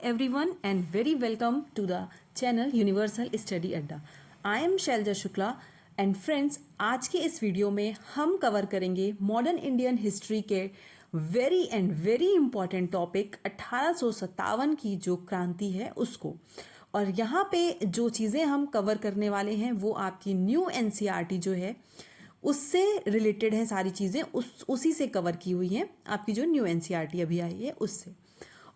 everyone and very welcome to the channel Universal Study Adda. I am Selja Shukla and friends, आज के इस video में हम कवर करेंगे मॉडर्न इंडियन हिस्ट्री के वेरी इंपॉर्टेंट टॉपिक 1857 की जो क्रांति है उसको। और यहाँ पे जो चीज़ें हम कवर करने वाले हैं वो आपकी न्यू एनसीईआरटी जो है उससे रिलेटेड है, सारी चीज़ें उसी से कवर की हुई हैं, आपकी जो न्यू एनसीईआरटी अभी आई है उससे।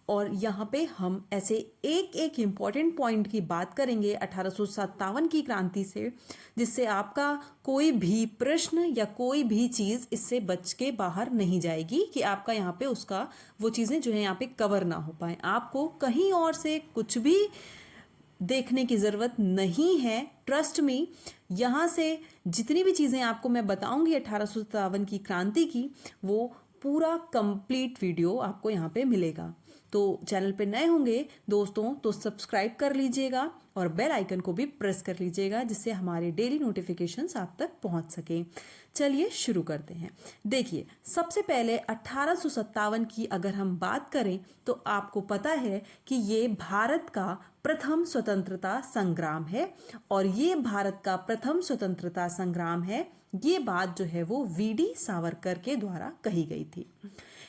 और यहाँ पे हम ऐसे एक इम्पॉर्टेंट पॉइंट की बात करेंगे 1857 की क्रांति से, जिससे आपका कोई भी प्रश्न या कोई भी चीज़ इससे बच के बाहर नहीं जाएगी कि आपका यहाँ पे उसका वो चीज़ें जो है यहाँ पे कवर ना हो पाए। आपको कहीं और से कुछ भी देखने की ज़रूरत नहीं है। ट्रस्ट मी, यहाँ से जितनी भी चीज़ें आपको मैं बताऊंगी 1857 की क्रांति की, वो पूरा कंप्लीट वीडियो आपको यहाँ पे मिलेगा। तो चैनल पे नए होंगे दोस्तों तो सब्सक्राइब कर लीजिएगा और बेल आइकन को भी प्रेस कर लीजिएगा, जिससे हमारे डेली नोटिफिकेशंस आप तक पहुंच सकें। चलिए शुरू करते हैं। देखिए, सबसे पहले 1857 की अगर हम बात करें तो आपको पता है कि ये भारत का प्रथम स्वतंत्रता संग्राम है। और ये भारत का प्रथम स्वतंत्रता संग्राम है, ये बात जो है वो वीडी सावरकर के द्वारा कही गई थी।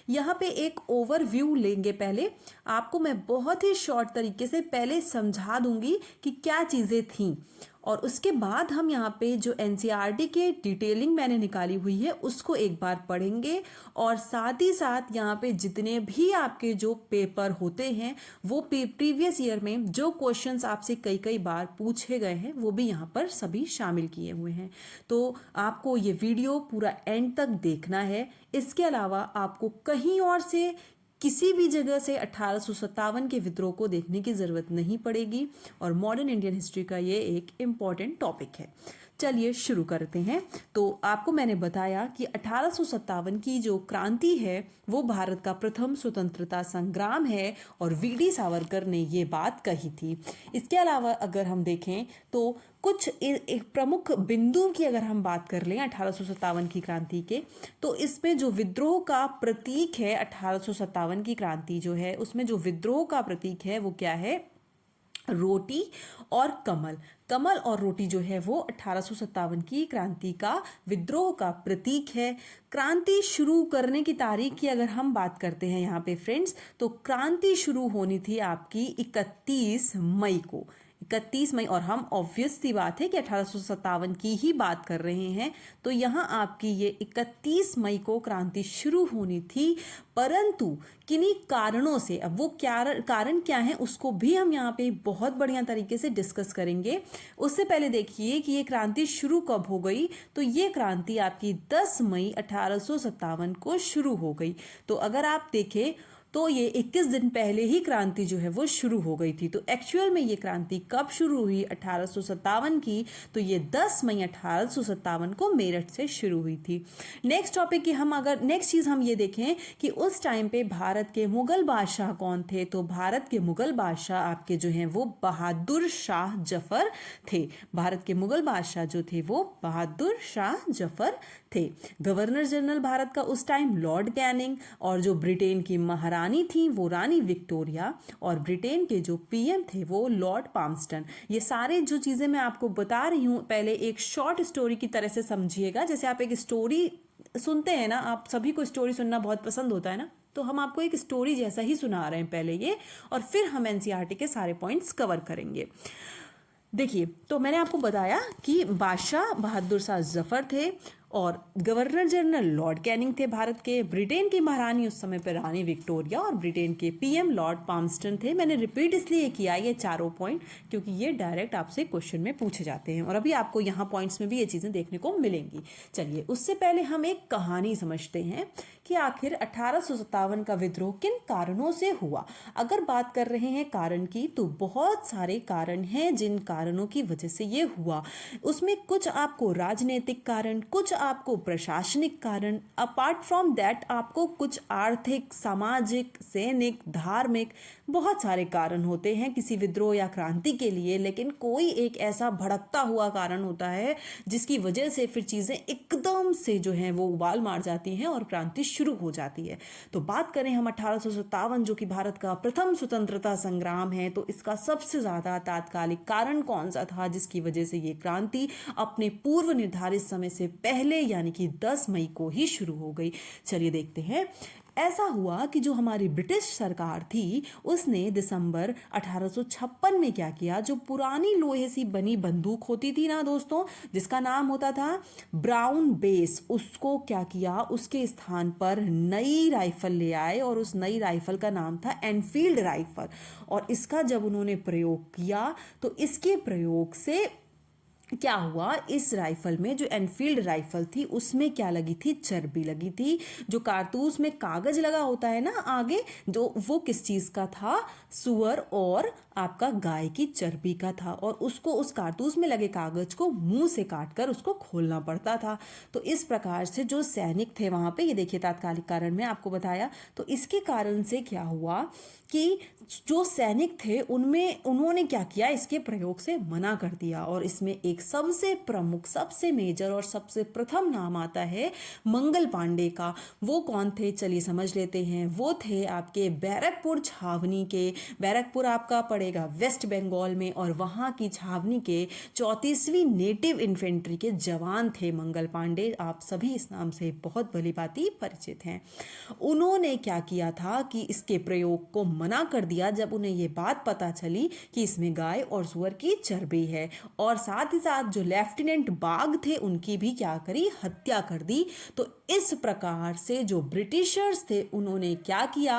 यहाँ पे एक ओवरव्यू लेंगे। पहले आपको मैं बहुत ही शॉर्ट तरीके से पहले समझा दूंगी कि क्या चीज़ें थीं, और उसके बाद हम यहाँ पे जो एनसीईआरटी के डिटेलिंग मैंने निकाली हुई है उसको एक बार पढ़ेंगे। और साथ ही साथ यहाँ पे जितने भी आपके जो पेपर होते हैं वो प्रीवियस ईयर में जो क्वेश्चंस आपसे कई बार पूछे गए हैं वो भी यहाँ पर सभी शामिल किए हुए हैं। तो आपको ये वीडियो पूरा एंड तक देखना है। इसके अलावा आपको कहीं और से किसी भी जगह से 1857 के विद्रोह को देखने की ज़रूरत नहीं पड़ेगी। और मॉडर्न इंडियन हिस्ट्री का ये एक इम्पॉर्टेंट टॉपिक है। चलिए शुरू करते हैं। तो आपको मैंने बताया कि 1857 की जो क्रांति है वो भारत का प्रथम स्वतंत्रता संग्राम है और वीडी सावरकर ने ये बात कही थी। इसके अलावा अगर हम देखें तो कुछ एक प्रमुख बिंदु की अगर हम बात कर लें 1857 की क्रांति के, तो इसमें जो विद्रोह का प्रतीक है 1857 की क्रांति जो है उसमें जो विद्रोह का प्रतीक है वो क्या है? रोटी और कमल। कमल और रोटी जो है वो 1857 की क्रांति का विद्रोह का प्रतीक है। क्रांति शुरू करने की तारीख की अगर हम बात करते हैं यहाँ पे फ्रेंड्स, तो क्रांति शुरू होनी थी आपकी 31 मई को। 31 मई, और हम ऑब्वियस सी बात है कि 1857 की ही बात कर रहे हैं, तो यहाँ आपकी ये 31 मई को क्रांति शुरू होनी थी। परंतु किन्हीं कारणों से, अब वो कारण क्या है उसको भी हम यहाँ पे बहुत बढ़िया तरीके से डिस्कस करेंगे। उससे पहले देखिए कि ये क्रांति शुरू कब हो गई। तो ये क्रांति आपकी 10 मई 1857 को शुरू हो गई। तो अगर आप देखें तो ये 21 दिन पहले ही क्रांति जो है वो शुरू हो गई थी। तो एक्चुअल में ये क्रांति कब शुरू हुई 1857 की? तो ये 10 मई 1857 को मेरठ से शुरू हुई थी। नेक्स्ट टॉपिक की हम अगर नेक्स्ट चीज़ हम ये देखें कि उस टाइम पे भारत के मुगल बादशाह कौन थे, तो भारत के मुगल बादशाह आपके जो हैं वो बहादुर शाह जफर थे। भारत के मुगल बादशाह जो थे वो बहादुर शाह जफर थे। गवर्नर जनरल भारत का उस टाइम लॉर्ड कैनिंग, और जो ब्रिटेन की महारानी थी वो रानी विक्टोरिया, और ब्रिटेन के जो पीएम थे वो लॉर्ड पामस्टन। ये सारे जो चीज़ें मैं आपको बता रही हूँ पहले एक शॉर्ट स्टोरी की तरह से समझिएगा। जैसे आप एक स्टोरी सुनते हैं ना, आप सभी को स्टोरी सुनना बहुत पसंद होता है ना, तो हम आपको एक स्टोरी जैसा ही सुना रहे हैं पहले ये, और फिर हम एनसीईआरटी के सारे पॉइंट्स कवर करेंगे। देखिए, तो मैंने आपको बताया कि बादशाह बहादुर शाह जफर थे और गवर्नर जनरल लॉर्ड कैनिंग थे भारत के। ब्रिटेन की महारानी उस समय पर रानी विक्टोरिया, और ब्रिटेन के पीएम लॉर्ड पामस्टन थे। मैंने रिपीट इसलिए किया ये चारों पॉइंट क्योंकि ये डायरेक्ट आपसे क्वेश्चन में पूछे जाते हैं, और अभी आपको यहाँ पॉइंट्स में भी ये चीज़ें देखने को मिलेंगी। चलिए, उससे पहले हम एक कहानी समझते हैं कि आखिर 1857 का विद्रोह किन कारणों से हुआ। अगर बात कर रहे हैं कारण की, तो बहुत सारे कारण हैं जिन कारणों की वजह से ये हुआ। उसमें कुछ आपको राजनीतिक कारण, कुछ आपको प्रशासनिक कारण, अपार्ट फ्रॉम दैट आपको कुछ आर्थिक, सामाजिक, सैनिक, धार्मिक, बहुत सारे कारण होते हैं किसी विद्रोह या क्रांति के लिए। लेकिन कोई एक ऐसा भड़कता हुआ कारण होता है जिसकी वजह से फिर चीज़ें एकदम से जो हैं वो उबाल मार जाती हैं और क्रांति शुरू हो जाती है। तो बात करें हम 1857 जो कि भारत का प्रथम स्वतंत्रता संग्राम है, तो इसका सबसे ज़्यादा तात्कालिक कारण कौन सा था जिसकी वजह से ये क्रांति अपने पूर्व निर्धारित समय से पहले यानी कि 10 मई को ही शुरू हो गई। चलिए देखते हैं। ऐसा हुआ कि जो हमारी ब्रिटिश सरकार थी उसने दिसंबर 1856 में क्या किया, जो पुरानी लोहे से बनी बंदूक होती थी ना दोस्तों, जिसका नाम होता था ब्राउन बेस, उसको क्या किया, उसके स्थान पर नई राइफल ले आए और उस नई राइफल का नाम था एनफील्ड राइफल। और इसका जब उन्होंने प्रयोग किया तो इसके प्रयोग से क्या हुआ, इस राइफल में जो एनफील्ड राइफल थी उसमें क्या लगी थी, चर्बी लगी थी। जो कारतूस में कागज लगा होता है ना आगे, जो वो किस चीज का था, सुअर और आपका गाय की चर्बी का था। और उसको उस कारतूस में लगे कागज को मुंह से काटकर उसको खोलना पड़ता था। तो इस प्रकार से जो सैनिक थे वहां पे, ये देखिए तात्कालिक कारण में आपको बताया, तो इसके कारण से क्या हुआ कि जो सैनिक थे उनमें उन्होंने क्या किया, इसके प्रयोग से मना कर दिया। और इसमें एक सबसे प्रमुख, सबसे मेजर और सबसे प्रथम नाम आता है मंगल पांडे का। वो कौन थे, चलिए समझ लेते हैं। वो थे आपके बैरकपुर छावनी के, बैरकपुर आपका पड़ेगा वेस्ट बंगाल में, और वहाँ की छावनी के 34वीं नेटिव इन्फेंट्री के जवान थे मंगल पांडे। आप सभी इस नाम से बहुत भली भांति परिचित हैं। उन्होंने क्या किया था कि इसके प्रयोग को मना कर दिया जब उन्हें ये बात पता चली कि इसमें गाय और सुअर की चर्बी है। और साथ ही साथ जो लेफ्टिनेंट बाग थे उनकी भी क्या करी, हत्या कर दी। तो इस प्रकार से जो ब्रिटिशर्स थे उन्होंने क्या किया,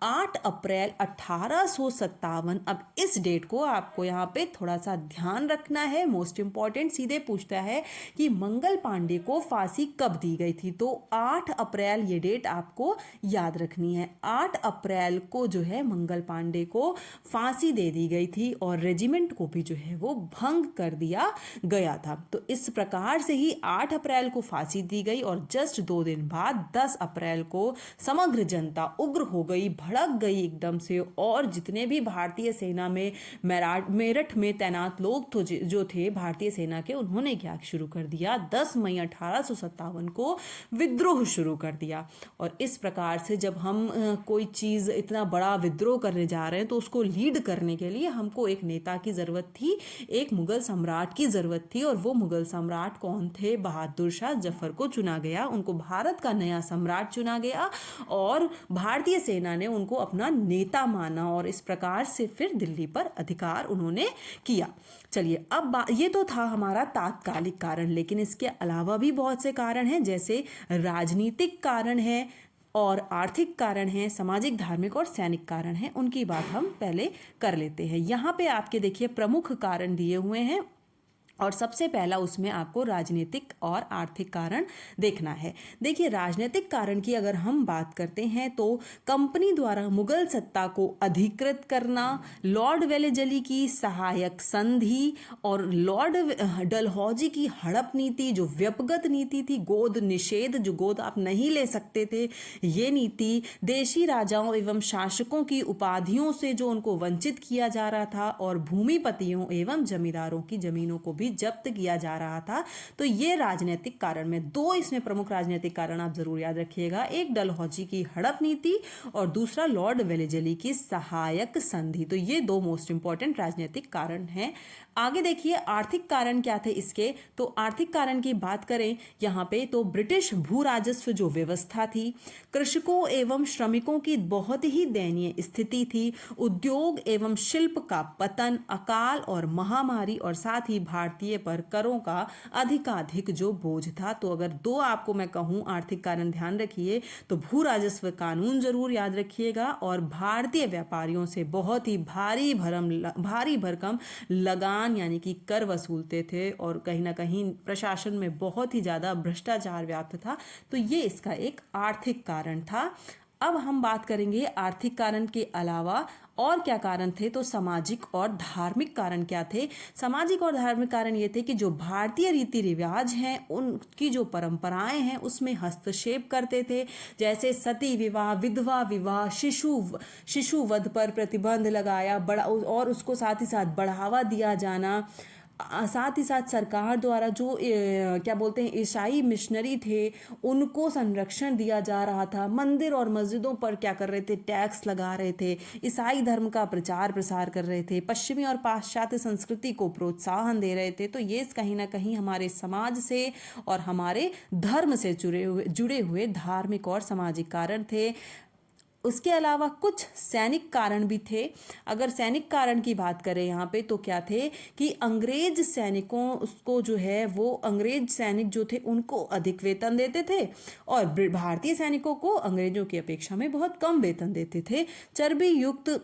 8 अप्रैल 1857, अब इस डेट को आपको यहाँ पे थोड़ा सा ध्यान रखना है, मोस्ट इंपॉर्टेंट, सीधे पूछता है कि मंगल पांडे को फांसी कब दी गई थी। तो 8 अप्रैल ये डेट आपको याद रखनी है। 8 अप्रैल को जो है मंगल पांडे को फांसी दे दी गई थी और रेजिमेंट को भी जो है वो भंग कर दिया गया था। तो इस प्रकार से ही 8 अप्रैल को फांसी दी गई और जस्ट 2 दिन बाद 10 अप्रैल को समग्र जनता उग्र हो गई, भड़क गई एकदम से। और जितने भी भारतीय सेना में मेरठ में तैनात लोग तो जो थे भारतीय सेना के, उन्होंने क्या शुरू कर दिया, 10 मई 1857 को विद्रोह शुरू कर दिया। और इस प्रकार से जब हम कोई चीज़ इतना बड़ा विद्रोह करने जा रहे हैं तो उसको लीड करने के लिए हमको एक नेता की ज़रूरत थी, एक मुगल सम्राट की ज़रूरत थी। और वो मुगल सम्राट कौन थे, बहादुर शाह जफर को चुना गया, उनको भारत का नया सम्राट चुना गया और भारतीय सेना ने उनको अपना नेता माना। और इस प्रकार से फिर दिल्ली पर अधिकार उन्होंने किया। चलिए अब ये तो था हमारा तात्कालिक कारण, लेकिन इसके अलावा भी बहुत से कारण हैं, जैसे राजनीतिक कारण है और आर्थिक कारण हैं, सामाजिक, धार्मिक और सैनिक कारण हैं। उनकी बात हम पहले कर लेते हैं। यहाँ पे आपके देखिए प्रमुख कारण दिए हुए हैं और सबसे पहला उसमें आपको राजनीतिक और आर्थिक कारण देखना है। देखिए राजनीतिक कारण की अगर हम बात करते हैं तो कंपनी द्वारा मुगल सत्ता को अधिकृत करना, लॉर्ड वेलेजली की सहायक संधि और लॉर्ड डलहौजी की हड़प नीति, जो व्यपगत नीति थी, गोद निषेध, जो गोद आप नहीं ले सकते थे, ये नीति, देशी राजाओं एवं शासकों की उपाधियों से जो उनको वंचित किया जा रहा था और भूमिपतियों एवं जमींदारों की जमीनों को भी जब्त किया जा रहा था। तो ये राजनीतिक कारण में 2 इसमें प्रमुख राजनीतिक कारण आप जरूर याद रखिएगा, एक डलहौजी की हड़प नीति और दूसरा लॉर्ड वेलेजली की सहायक संधि। तो ये 2 मोस्ट इंपॉर्टेंट राजनीतिक कारण हैं। आगे देखिए आर्थिक कारण क्या थे इसके, तो आर्थिक कारण की बात करें यहाँ पे तो ब्रिटिश भू राजस्व जो व्यवस्था थी, कृषकों एवं श्रमिकों की बहुत ही दयनीय स्थिति थी, उद्योग एवं शिल्प का पतन, अकाल और महामारी और साथ ही भारतीय पर करों का अधिकाधिक जो बोझ था। तो अगर 2 आपको मैं कहूँ आर्थिक कारण ध्यान रखिए तो भू राजस्व कानून जरूर याद रखिएगा और भारतीय व्यापारियों से बहुत ही भारी भरकम लगान यानी कि कर वसूलते थे और कहीं ना कहीं प्रशासन में बहुत ही ज्यादा भ्रष्टाचार व्याप्त था। तो ये इसका एक आर्थिक कारण था। अब हम बात करेंगे आर्थिक कारण के अलावा और क्या कारण थे, तो सामाजिक और धार्मिक कारण क्या थे। सामाजिक और धार्मिक कारण ये थे कि जो भारतीय रीति रिवाज हैं, उनकी जो परंपराएं हैं उसमें हस्तक्षेप करते थे, जैसे सती विवाह, विधवा विवाह, शिशु वध पर प्रतिबंध लगाया बड़ा और उसको साथ ही साथ बढ़ावा दिया जाना, साथ ही साथ सरकार द्वारा जो क्या बोलते हैं ईसाई मिशनरी थे उनको संरक्षण दिया जा रहा था। मंदिर और मस्जिदों पर क्या कर रहे थे, टैक्स लगा रहे थे, ईसाई धर्म का प्रचार प्रसार कर रहे थे, पश्चिमी और पाश्चात्य संस्कृति को प्रोत्साहन दे रहे थे। तो ये कहीं ना कहीं हमारे समाज से और हमारे धर्म से जुड़े हुए धार्मिक और सामाजिक कारण थे। उसके अलावा कुछ सैनिक कारण भी थे। अगर सैनिक कारण की बात करें यहाँ पे तो क्या थे कि अंग्रेज सैनिकों उसको जो है वो अंग्रेज सैनिक जो थे उनको अधिक वेतन देते थे और भारतीय सैनिकों को अंग्रेजों की अपेक्षा में बहुत कम वेतन देते थे। चर्बी युक्त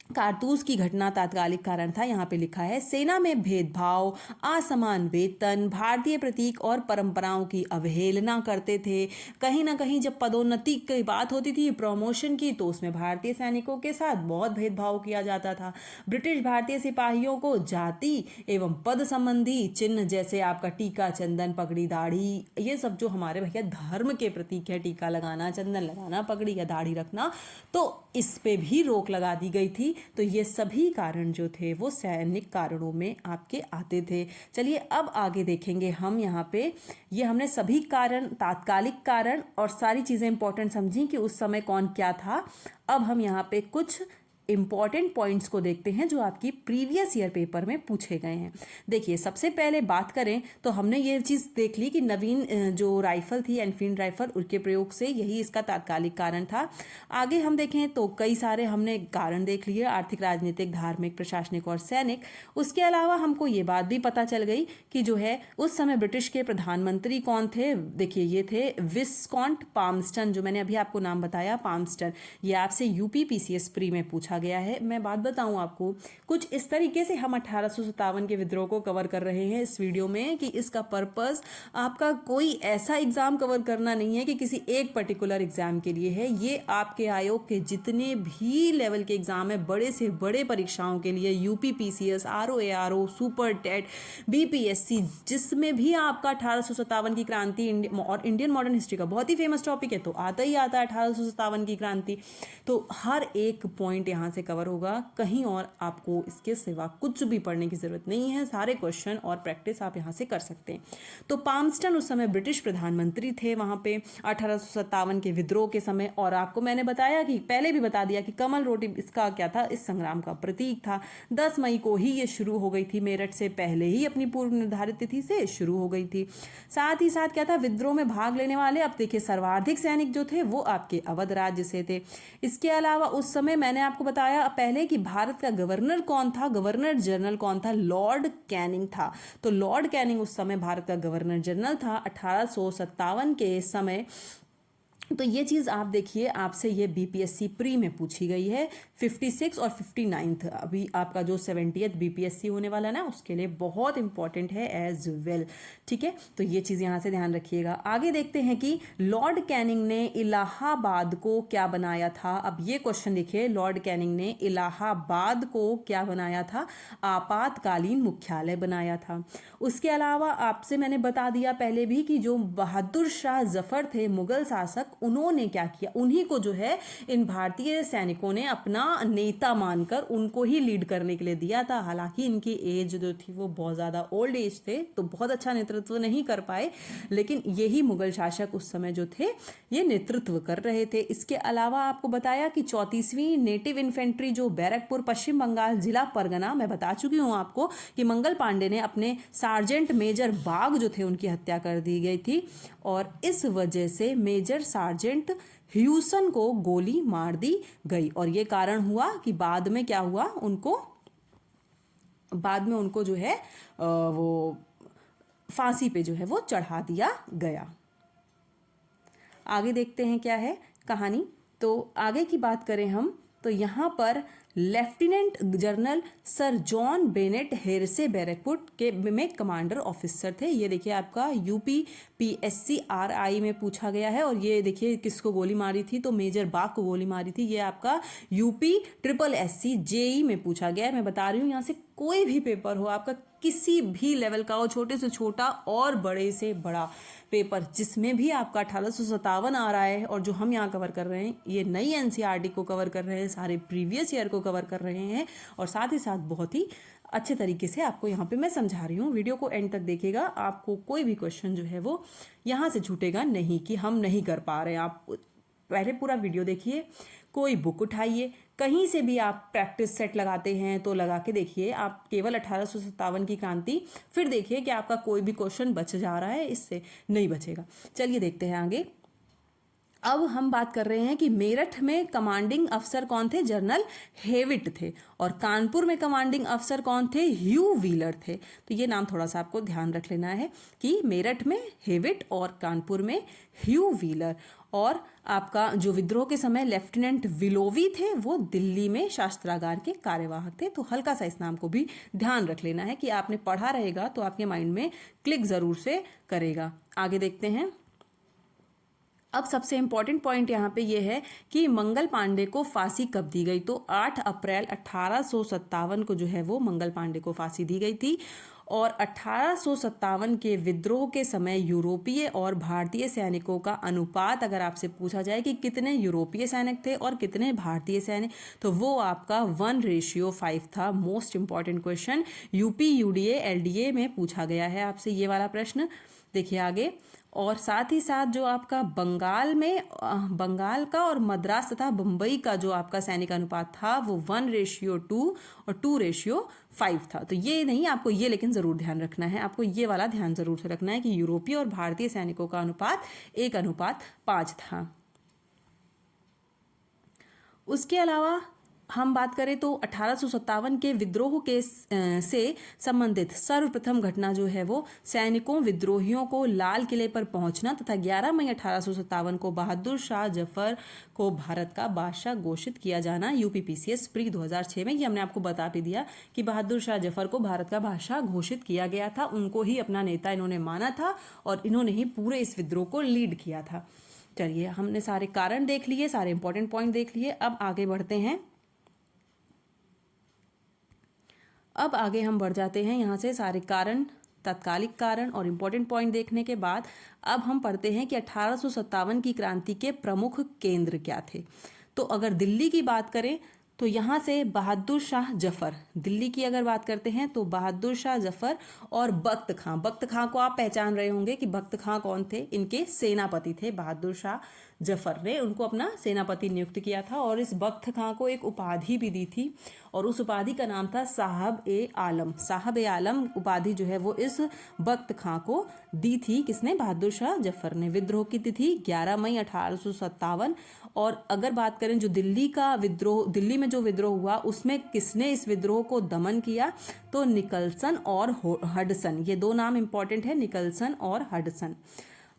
कारतूस की घटना तात्कालिक कारण था। यहाँ पे लिखा है सेना में भेदभाव, असमान वेतन, भारतीय प्रतीक और परंपराओं की अवहेलना करते थे। कहीं ना कहीं जब पदोन्नति की बात होती थी, प्रमोशन की, तो उसमें भारतीय सैनिकों के साथ बहुत भेदभाव किया जाता था। ब्रिटिश भारतीय सिपाहियों को जाति एवं पद संबंधी चिन्ह जैसे आपका टीका, चंदन, पगड़ी, दाढ़ी, ये सब जो हमारे भैया धर्म के प्रतीक है, टीका लगाना, चंदन लगाना, पगड़ी या दाढ़ी रखना, तो इस पे भी रोक लगा दी गई थी। तो ये सभी कारण जो थे वो सैनिक कारणों में आपके आते थे। चलिए अब आगे देखेंगे हम यहाँ पे। ये हमने सभी कारण, तात्कालिक कारण और सारी चीज़ें इंपॉर्टेंट समझी कि उस समय कौन क्या था। अब हम यहाँ पे कुछ इंपॉर्टेंट पॉइंट्स को देखते हैं जो आपकी प्रीवियस ईयर पेपर में पूछे गए हैं। देखिए सबसे पहले बात करें तो हमने ये चीज़ देख ली कि नवीन जो राइफल थी, एनफील्ड राइफल, उनके प्रयोग से यही इसका तात्कालिक कारण था। आगे हम देखें तो कई सारे हमने कारण देख लिए, आर्थिक, राजनीतिक, धार्मिक, प्रशासनिक और सैनिक। उसके अलावा हमको ये बात भी पता चल गई कि जो है उस समय ब्रिटिश के प्रधानमंत्री कौन थे। देखिए ये थे विस्कॉन्ट पाल्मस्टन, जो मैंने अभी आपको नाम बताया, पाल्मस्टन। ये आपसे यूपी पीसीएस प्री में पूछा गया है। मैं बात बताऊं आपको, कुछ इस तरीके से हम 1857 के विद्रोह को कवर कर रहे हैं इस वीडियो में कि इसका पर्पस आपका कोई ऐसा एग्जाम कवर करना नहीं है कि किसी एक पर्टिकुलर एग्जाम के लिए है। ये आपके आयोग के जितने भी लेवल के एग्जाम है, बड़े से बड़े परीक्षाओं के लिए, UP PCS, RO, super TET, BPSC, जिसमें भी आपका 1857 की क्रांति और इंडियन मॉडर्न हिस्ट्री का बहुत ही फेमस टॉपिक है, तो आता ही आता है 1857 की क्रांति। तो हर एक पॉइंट यहाँ से कवर होगा, कहीं और आपको इसके सिवा कुछ भी पढ़ने की जरूरत नहीं है। सारे क्वेश्चन और प्रैक्टिस आप यहाँ से कर सकते हैं। तो पाल्मस्टन उस समय ब्रिटिश प्रधानमंत्री थे वहाँ पे 1857 के विद्रोह के समय। और आपको मैंने बताया कि पहले भी बता दिया कि कमल रोटी इसका क्या था, इस संग्राम का प्रतीक था। 10 मई को ही ये शुरू हो गई थी, मेरठ से पहले ही अपनी पूर्व निर्धारित तिथि से शुरू हो गई थी। साथ ही साथ क्या था, विद्रोह में भाग लेने वाले अब देखिए सर्वाधिक सैनिक जो थे वो आपके अवध राज्य से थे। इसके अलावा उस समय मैंने आपको बताया पहले कि भारत का गवर्नर कौन था, गवर्नर जनरल कौन था, लॉर्ड कैनिंग था। तो लॉर्ड कैनिंग उस समय भारत का गवर्नर जनरल था 1857 के समय। तो ये चीज़ आप देखिए, आपसे ये बीपीएससी प्री में पूछी गई है। 56 और 59 अभी आपका जो 70th बीपीएससी होने वाला ना, उसके लिए बहुत इंपॉर्टेंट है एज वेल। ठीक है, तो ये चीज़ यहाँ से ध्यान रखिएगा। आगे देखते हैं कि लॉर्ड कैनिंग ने इलाहाबाद को क्या बनाया था। अब ये क्वेश्चन देखिए, लॉर्ड कैनिंग ने इलाहाबाद को क्या बनाया था, आपातकालीन मुख्यालय बनाया था। उसके अलावा आपसे मैंने बता दिया पहले भी कि जो बहादुर शाह जफर थे मुगल शासक, उन्होंने क्या किया, उन्हीं को जो है इन भारतीय सैनिकों ने अपना नेता मानकर उनको ही लीड करने के लिए दिया था। हालांकि इनकी एज जो थी वो बहुत ज़्यादा ओल्ड एज थे, तो बहुत अच्छा नेतृत्व नहीं कर पाए, लेकिन यही मुगल शासक उस समय जो थे ये नेतृत्व कर रहे थे। इसके अलावा आपको बताया कि 34वीं नेटिव इन्फेंट्री जो बैरकपुर, पश्चिम बंगाल, जिला परगना, मैं बता चुकी हूँ आपको कि मंगल पांडे ने अपने सार्जेंट मेजर बाग जो थे उनकी हत्या कर दी गई थी, और इस वजह से मेजर सार्जेंट ह्यूसन को गोली मार दी गई। और ये कारण हुआ कि बाद में क्या हुआ, बाद में उनको जो है वो फांसी पे जो है वो चढ़ा दिया गया। आगे देखते हैं क्या है कहानी। तो आगे की बात करें हम तो यहाँ पर lieutenant general sir John Bennett Hearsey Barrackpore के में कमांडर ऑफिसर थे। ये देखिए आपका यूपी पीएससी आरआई में पूछा गया है। और ये देखिए किसको गोली मारी थी, तो मेजर बाग को गोली मारी थी। ये आपका यूपी SSSC जेई में पूछा गया है। मैं बता रही हूँ यहाँ से कोई भी पेपर हो आपका, किसी भी लेवल का हो, छोटे से छोटा और बड़े से बड़ा पेपर, जिसमें भी आपका 1857 आ रहा है, और जो हम यहाँ कवर कर रहे हैं ये नई एनसीईआरटी को कवर कर रहे हैं, सारे प्रीवियस ईयर को कवर कर रहे हैं, और साथ ही साथ बहुत ही अच्छे तरीके से आपको यहाँ पे मैं समझा रही हूँ। वीडियो को एंड तक देखिएगा, आपको कोई भी क्वेश्चन जो है वो यहाँ से छूटेगा नहीं कि हम नहीं कर पा रहे हैं। आप पहले पूरा वीडियो देखिए, कोई बुक उठाइए, कहीं से भी आप प्रैक्टिस सेट लगाते हैं तो लगा के देखिए, आप केवल 1857 की क्रांति, फिर देखिए कि आपका कोई भी क्वेश्चन बच जा रहा है, इससे नहीं बचेगा। चलिए देखते हैं आगे। अब हम बात कर रहे हैं कि मेरठ में कमांडिंग अफसर कौन थे, जनरल हेविट थे, और कानपुर में कमांडिंग अफसर कौन थे, ह्यू व्हीलर थे। तो ये नाम थोड़ा सा आपको ध्यान रख लेना है कि मेरठ में हेविट और कानपुर में ह्यू व्हीलर। और आपका जो विद्रोह के समय लेफ्टिनेंट विलोवी थे वो दिल्ली में शास्त्रागार के कार्यवाहक थे। तो हल्का सा इस नाम को भी ध्यान रख लेना है कि आपने पढ़ा रहेगा तो आपके माइंड में क्लिक जरूर से करेगा। आगे देखते हैं। अब सबसे इंपॉर्टेंट पॉइंट यहाँ पे ये है कि मंगल पांडे को फांसी कब दी गई। तो 8 अप्रैल 1857 को जो है वो मंगल पांडे को फांसी दी गई थी। और 1857 के विद्रोह के समय यूरोपीय और भारतीय सैनिकों का अनुपात अगर आपसे पूछा जाए कि कितने यूरोपीय सैनिक थे और कितने भारतीय सैनिक, तो वो आपका 1:5 था। Most important question UP UDA LDA में पूछा गया है आपसे ये वाला प्रश्न। देखिए आगे। और साथ ही साथ जो आपका बंगाल का और मद्रास तथा बंबई का जो आपका सैनिक अनुपात था वो 1:2 और 2:5 था। तो ये नहीं, आपको ये लेकिन जरूर ध्यान रखना है, आपको ये वाला ध्यान जरूर से रखना है कि यूरोपीय और भारतीय सैनिकों का अनुपात 1:5 था। उसके अलावा हम बात करें तो 1857 के विद्रोह के से संबंधित सर्वप्रथम घटना जो है वो सैनिकों विद्रोहियों को लाल किले पर पहुंचना तथा 11 मई 1857 को बहादुर शाह जफर को भारत का बादशाह घोषित किया जाना। यूपीपीसीएस प्री 2006 में ये हमने आपको बता भी दिया कि बहादुर शाह जफर को भारत का बादशाह घोषित किया गया था, उनको ही अपना नेता इन्होंने माना था और इन्होंने ही पूरे इस विद्रोह को लीड किया था। चलिए, हमने सारे कारण देख लिए, सारे इंपॉर्टेंट पॉइंट देख लिए, अब आगे बढ़ते हैं। अब आगे हम बढ़ जाते हैं यहाँ से सारे कारण, तत्कालिक कारण और इम्पोर्टेंट पॉइंट देखने के बाद अब हम पढ़ते हैं कि 1857 की क्रांति के प्रमुख केंद्र क्या थे। तो अगर दिल्ली की बात करें तो यहाँ से बहादुर शाह जफर, दिल्ली की अगर बात करते हैं तो बहादुर शाह जफर और बख्त खां। बख्त खां को आप पहचान रहे होंगे कि बख्त खां कौन थे, इनके सेनापति थे। बहादुर शाह जफर ने उनको अपना सेनापति नियुक्त किया था और इस बख्त खां को एक उपाधि भी दी थी और उस उपाधि का नाम था साहब ए आलम। साहब ए आलम उपाधि जो है वो इस बख्त खां को दी थी। किसने? बहादुर शाह जफर ने। विद्रोह की तिथि 11 मई 1857। और अगर बात करें जो दिल्ली का विद्रोह, दिल्ली में जो विद्रोह हुआ उसमें किसने इस विद्रोह को दमन किया? तो निकलसन और हडसन, ये दो नाम इंपॉर्टेंट है, निकलसन और हडसन।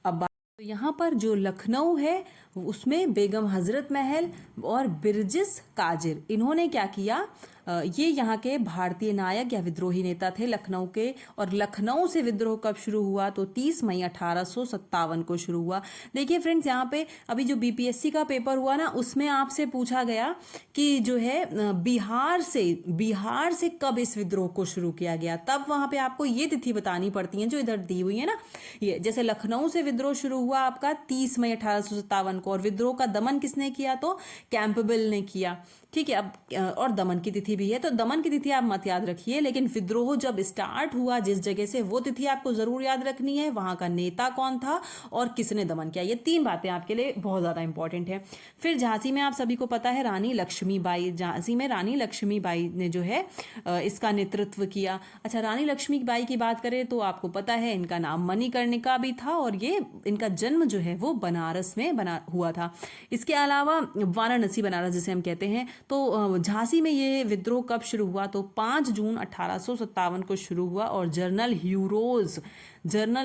अब तो यहाँ पर जो लखनऊ है उसमें बेगम हजरत महल और बिरजिस काजिर, इन्होंने क्या किया, ये यहाँ के भारतीय नायक या विद्रोही नेता थे लखनऊ के। और लखनऊ से विद्रोह कब शुरू हुआ? तो 30 मई 1857 को शुरू हुआ। देखिए फ्रेंड्स, यहाँ पे अभी जो बीपीएससी का पेपर हुआ ना उसमें आपसे पूछा गया कि जो है बिहार से कब इस विद्रोह को शुरू किया गया, तब वहाँ पे आपको ये तिथि बतानी पड़ती है जो इधर दी हुई है ना। ये जैसे लखनऊ से विद्रोह शुरू हुआ आपका 30 मई 1857 को, और विद्रोह का दमन किसने किया? तो कैंपबेल ने किया। ठीक है। अब और दमन की तिथि भी है, तो दमन की तिथि आप मत याद रखिए, लेकिन विद्रोह जब स्टार्ट हुआ जिस जगह से, वो तिथि आपको जरूर याद रखनी है, वहां का नेता कौन था और किसने दमन किया। ये 3 बातें आपके लिए बहुत ज्यादा इंपॉर्टेंट है। फिर झांसी में आप सभी को पता है रानी लक्ष्मीबाई, झांसी में रानी लक्ष्मीबाई ने जो है इसका नेतृत्व किया। अच्छा, रानी लक्ष्मीबाई की बात करें तो आपको पता है इनका नाम मणिकर्णिका भी था और ये इनका जन्म जो है वो बनारस में हुआ था। इसके अलावा वाराणसी, बनारस जिसे हम कहते हैं। तो झांसी में ये विद्रोह कब शुरू हुआ? तो 5 जून 1857 को शुरू हुआ और जनरल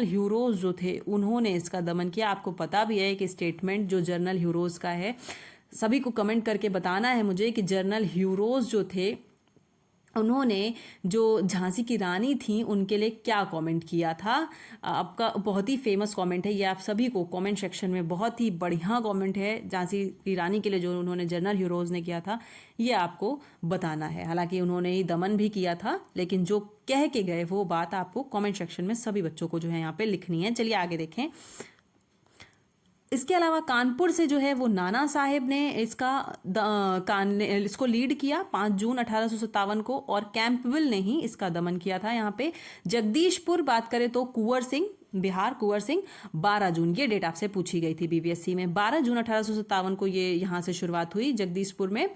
ह्यूरोज जो थे उन्होंने इसका दमन किया। आपको पता भी है कि स्टेटमेंट जो जनरल ह्यूरोज का है, सभी को कमेंट करके बताना है मुझे कि जनरल ह्यूरोज जो थे उन्होंने जो झांसी की रानी थी उनके लिए क्या कमेंट किया था। आपका बहुत ही फेमस कमेंट है ये, आप सभी को कमेंट सेक्शन में बहुत ही बढ़िया कमेंट है झांसी की रानी के लिए जो उन्होंने जनरल हीरोज़ ने किया था, ये आपको बताना है। हालांकि उन्होंने ही दमन भी किया था, लेकिन जो कह के गए वो बात आपको कमेंट सेक्शन में सभी बच्चों को जो है यहाँ पे लिखनी है। चलिए आगे देखें। इसके अलावा कानपुर से जो है वो नाना साहेब ने इसको लीड किया 5 जून 1857 को, और कैंपबेल ने ही इसका दमन किया था। यहाँ पे जगदीशपुर बात करें तो कुंवर सिंह, बिहार कुंवर सिंह 12 जून, ये डेट आपसे पूछी गई थी बीपीएससी में। 12 जून 1857 को ये यहाँ से शुरुआत हुई जगदीशपुर में,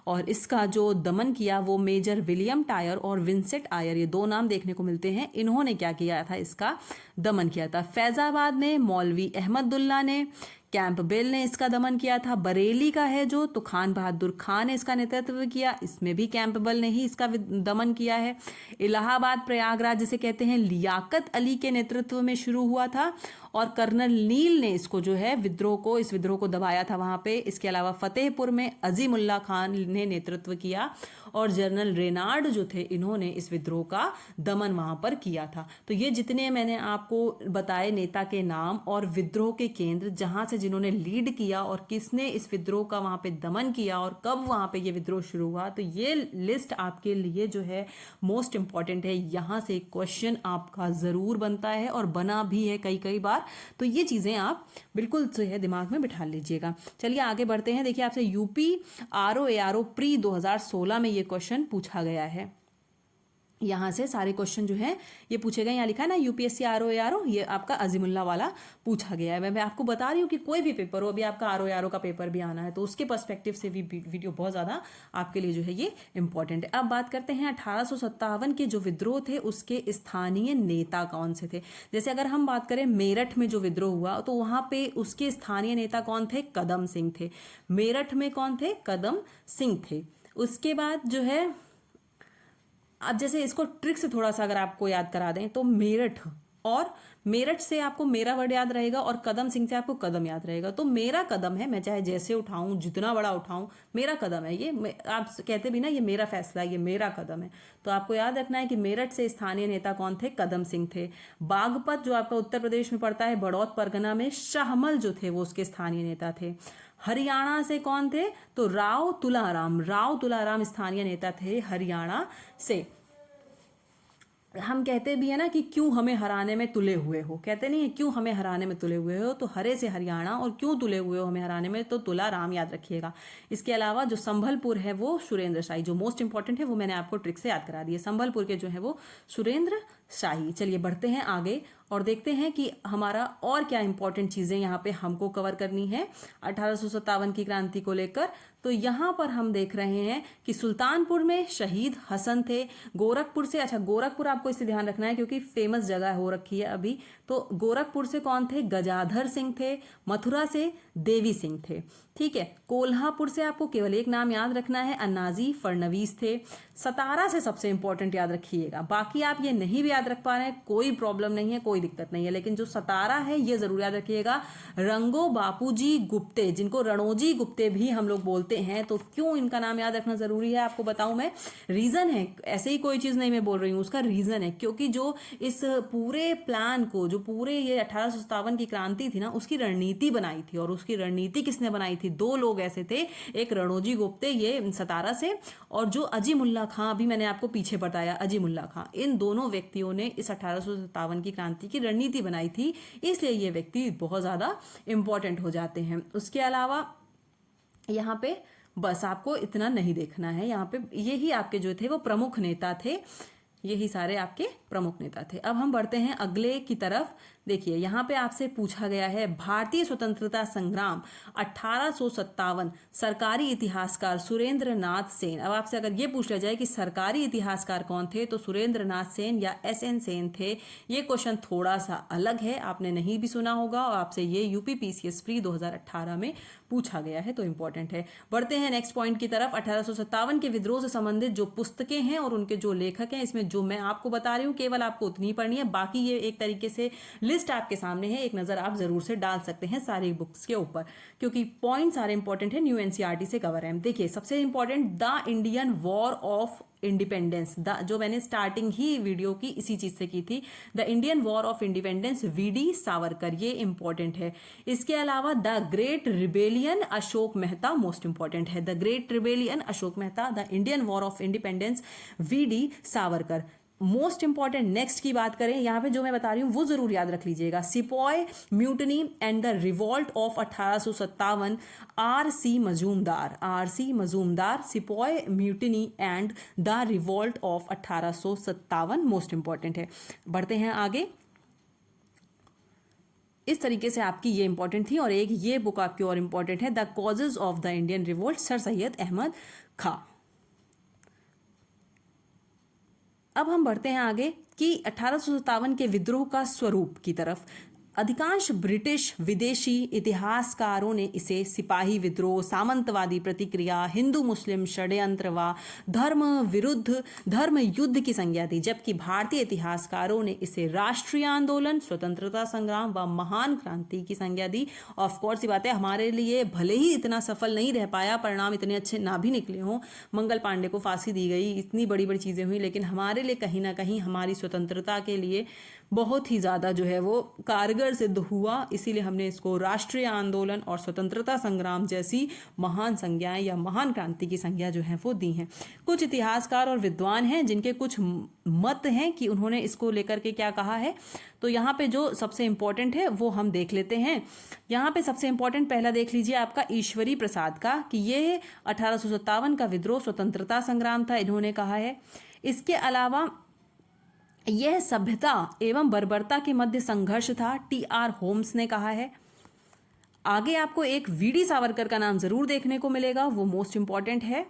और इसका जो दमन किया वो मेजर विलियम टायर और विंसेंट आयर, ये 2 नाम देखने को मिलते हैं, इन्होंने क्या किया था, इसका दमन किया था। फैजाबाद में मौलवी अहमदुल्ला ने, कैंपबेल ने इसका दमन किया था। बरेली का है जो, तो खान बहादुर खान ने इसका नेतृत्व किया, इसमें भी कैंपबेल ने ही इसका दमन किया है। इलाहाबाद प्रयागराज जिसे कहते हैं लियाकत अली के नेतृत्व में शुरू हुआ था, और कर्नल नील ने इसको जो है इस विद्रोह को दबाया था वहां पे। इसके अलावा फतेहपुर में अजीमुल्ला खान ने नेतृत्व किया, और जनरल रेनार्ड जो थे इन्होंने इस विद्रोह का दमन वहां पर किया था। तो ये जितने मैंने आपको बताए नेता के नाम और विद्रोह के केंद्र जहां से जिन्होंने लीड किया और किसने इस विद्रोह का वहां पे दमन किया और कब वहां पे ये विद्रोह शुरू हुआ, तो ये लिस्ट आपके लिए जो है मोस्ट इंपॉर्टेंट है। यहाँ से क्वेश्चन आपका जरूर बनता है और बना भी है कई बार, तो ये चीजें आप बिल्कुल जो है दिमाग में बिठा लीजिएगा। चलिए आगे बढ़ते हैं। देखिए आपसे यूपी ROARO प्री 2016 में ये क्वेश्चन पूछा गया है। यहाँ से सारे क्वेश्चन जो है ये पूछे गए, यहाँ लिखा है ना UPSC ROARO, ये आपका अजीमुल्ला वाला पूछा गया है। मैं आपको बता रही हूँ कि कोई भी पेपर हो, अभी आपका ROARO का पेपर भी आना है, तो उसके पर्सपेक्टिव से भी वीडियो बहुत ज़्यादा आपके लिए जो है ये इंपॉर्टेंट है। अब बात करते हैं 1857 के जो विद्रोह थे उसके स्थानीय नेता कौन से थे। जैसे अगर हम बात करें मेरठ में जो विद्रोह हुआ, तो वहाँ पे उसके स्थानीय नेता कौन थे, कदम सिंह थे। मेरठ में कौन थे, कदम सिंह थे। उसके बाद जो है, अब जैसे इसको ट्रिक से थोड़ा सा अगर आपको याद करा दें, तो मेरठ से आपको मेरा वर्ड याद रहेगा और कदम सिंह से आपको कदम याद रहेगा। तो मेरा कदम है, मैं चाहे जैसे उठाऊं, जितना बड़ा उठाऊं, मेरा कदम है ये। आप कहते भी ना ये मेरा फैसला है, ये मेरा कदम है, तो आपको याद रखना है कि मेरठ से स्थानीय नेता कौन थे, कदम सिंह थे। बागपत जो आपका उत्तर प्रदेश में पड़ता है, बड़ौत परगना में शाहमल जो थे वो उसके स्थानीय नेता थे। हरियाणा से कौन थे, तो राव तुलाराम स्थानीय नेता थे हरियाणा से। हम कहते भी है ना कि क्यों हमें हराने में तुले हुए हो, कहते नहीं है क्यों हमें हराने में तुले हुए हो, तो हरे से हरियाणा, और क्यों तुले हुए हो हमें हराने में, तो तुलाराम याद रखिएगा। इसके अलावा जो संभलपुर है वो सुरेंद्र शाही, जो मोस्ट इंपॉर्टेंट है वो मैंने आपको ट्रिक से याद करा दी है, संभलपुर के जो है वो सुरेंद्र शाही। चलिए बढ़ते हैं आगे और देखते हैं कि हमारा और क्या इंपॉर्टेंट चीज़ें यहाँ पे हमको कवर करनी है 1857 की क्रांति को लेकर। तो यहाँ पर हम देख रहे हैं कि सुल्तानपुर में शहीद हसन थे। गोरखपुर से, अच्छा गोरखपुर आपको इससे ध्यान रखना है क्योंकि फेमस जगह हो रखी है अभी, तो गोरखपुर से कौन थे, गजाधर सिंह थे। मथुरा से देवी सिंह थे, ठीक है। कोल्हापुर से आपको केवल एक नाम याद रखना है, अन्नाजी फडणवीस थे। सतारा से सबसे इंपॉर्टेंट याद रखिएगा, बाकी आप ये नहीं भी याद रख पा रहे हैं कोई प्रॉब्लम नहीं है, कोई दिक्कत नहीं है, लेकिन जो सतारा है ये जरूर याद रखिएगा। रंगो बापूजी गुप्ते, जिनको रणोजी गुप्ते भी हम लोग बोलते हैं, तो क्यों इनका नाम याद रखना जरूरी है आपको बताऊं मैं, रीजन है, ऐसे ही कोई चीज नहीं मैं बोल रही हूँ, उसका रीजन है क्योंकि जो इस पूरे प्लान को, जो पूरे ये 1857 की क्रांति थी ना, उसकी रणनीति बनाई थी, और उसकी रणनीति किसने बनाई थी, 2 लोग ऐसे थे, एक रणोजी गुप्ते ये सतारा से, और जो अजीमुल्ला खां, अभी मैंने आपको पीछे बताया अजीमुल्ला खां, इन दोनों व्यक्तियों ने इस 1857 की क्रांति की रणनीति बनाई थी, इसलिए ये व्यक्ति बहुत ज्यादा इंपॉर्टेंट हो जाते हैं। उसके अलावा यहाँ पे बस आपको इतना नहीं देखना है, यहाँ पे यही आपके जो थे वो प्रमुख नेता थे, यही सारे आपके प्रमुख नेता थे। अब हम बढ़ते हैं अगले की तरफ। देखिए यहाँ पे आपसे पूछा गया है भारतीय स्वतंत्रता संग्राम 1857, सरकारी इतिहासकार सुरेंद्र नाथ सेन। अब आपसे अगर ये पूछ लिया जाए कि सरकारी इतिहासकार कौन थे, तो सुरेंद्र नाथ सेन या SN सेन थे। ये क्वेश्चन थोड़ा सा अलग है, आपने नहीं भी सुना होगा, और आपसे ये UPPCS प्री 2018 में पूछा गया है, तो इंपॉर्टेंट है। बढ़ते हैं नेक्स्ट पॉइंट की तरफ। 1857 के विद्रोह से संबंधित जो पुस्तकें हैं और उनके जो लेखक हैं, इसमें जो मैं आपको बता रही हूँ केवल आपको उतनी ही पढ़नी है, बाकी ये एक तरीके से लिस्ट लिस्ट आपके सामने है, एक नज़र आप ज़रूर से डाल सकते हैं सारी बुक्स के ऊपर, क्योंकि पॉइंट सारे इंपॉर्टेंट है, न्यू एनसीईआरटी से कवर है। देखिए सबसे important, the Indian war of independence, the जो मैंने स्टार्टिंग ही वीडियो की इसी चीज से की थी, the Indian war of independence VD Savarkar, ये इंपॉर्टेंट है। इसके अलावा the great rebellion Ashok Mehta, most important है, the great rebellion Ashok Mehta, the Indian war of independence VD Savarkar, most important. Next की बात करें, यहाँ पे जो मैं बता रही हूँ वो जरूर याद रख लीजिएगा, sepoy mutiny and the revolt of 1857, RC. Majumdar, RC. Majumdar, sepoy mutiny and the revolt of 1857, most important है। बढ़ते हैं आगे। इस तरीके से आपकी ये इंपॉर्टेंट थी, और एक ये बुक आपकी और इंपॉर्टेंट है, the causes of the Indian revolt, sir Syed Ahmad Khan. अब हम बढ़ते हैं आगे कि 1857 के विद्रोह का स्वरूप की तरफ। अधिकांश ब्रिटिश विदेशी इतिहासकारों ने इसे सिपाही विद्रोह, सामंतवादी प्रतिक्रिया, हिंदू मुस्लिम षड्यंत्र व धर्म विरुद्ध धर्म युद्ध की संज्ञा दी, जबकि भारतीय इतिहासकारों ने इसे राष्ट्रीय आंदोलन, स्वतंत्रता संग्राम व महान क्रांति की संज्ञा दी। ऑफ कोर्स ये बात है, हमारे लिए भले ही इतना सफल नहीं रह पाया, परिणाम इतने अच्छे ना भी निकले हों, मंगल पांडे को फांसी दी गई, इतनी बड़ी बड़ी चीज़ें हुई, लेकिन हमारे लिए कहीं ना कहीं हमारी स्वतंत्रता के लिए बहुत ही ज़्यादा जो है वो कारगर सिद्ध हुआ। इसीलिए हमने इसको राष्ट्रीय आंदोलन और स्वतंत्रता संग्राम जैसी महान संज्ञाएं या महान क्रांति की संज्ञा जो है वो दी हैं। कुछ इतिहासकार और विद्वान हैं जिनके कुछ मत हैं कि उन्होंने इसको लेकर के क्या कहा है। तो यहाँ पे जो सबसे इंपॉर्टेंट है वो हम देख लेते हैं। यहाँ पे सबसे इंपॉर्टेंट पहला देख लीजिए आपका ईश्वरी प्रसाद का, कि ये 1857 का विद्रोह स्वतंत्रता संग्राम था, इन्होंने कहा है। इसके अलावा यह सभ्यता एवं बर्बरता के मध्य संघर्ष था, टी.आर. होम्स ने कहा है। आगे आपको एक वी.डी. सावरकर का नाम जरूर देखने को मिलेगा, वो मोस्ट इंपॉर्टेंट है।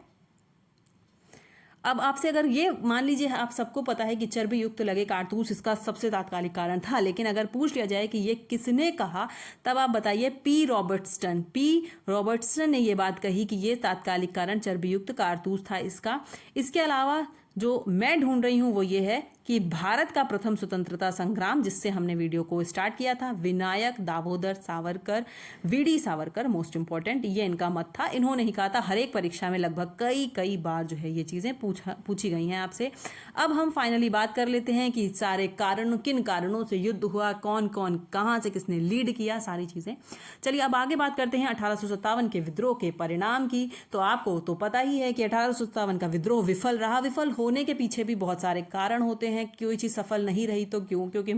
अब आपसे अगर ये मान लीजिए आप सबको पता है कि चर्बी युक्त लगे कारतूस इसका सबसे तात्कालिक कारण था, लेकिन अगर पूछ लिया जाए कि ये किसने कहा, तब आप बताइए पी. रॉबर्टसन। पी. रॉबर्टसन ने ये बात कही कि ये तात्कालिक कारण चर्बी युक्त कारतूस था इसका। इसके अलावा जो मैं ढूंढ रही हूं वो ये है कि भारत का प्रथम स्वतंत्रता संग्राम, जिससे हमने वीडियो को स्टार्ट किया था, Vinayak Damodar Savarkar, VD. Savarkar, most important, ये इनका मत था। इन्होंने ही कहा था, हर एक परीक्षा में लगभग कई बार जो है ये चीज़ें पूछी गई हैं आपसे। अब हम फाइनली बात कर लेते हैं कि सारे कारण, किन कारणों से युद्ध हुआ, कौन कौन कहाँ से किसने लीड किया, सारी चीज़ें। चलिए अब आगे बात करते हैं 1857 के विद्रोह के परिणाम की। तो आपको तो पता ही है कि 1857 का विद्रोह विफल रहा। विफल होने के पीछे भी बहुत सारे कारण होते हैं, कोई चीज़ सफल नहीं रही तो क्यों? क्योंकि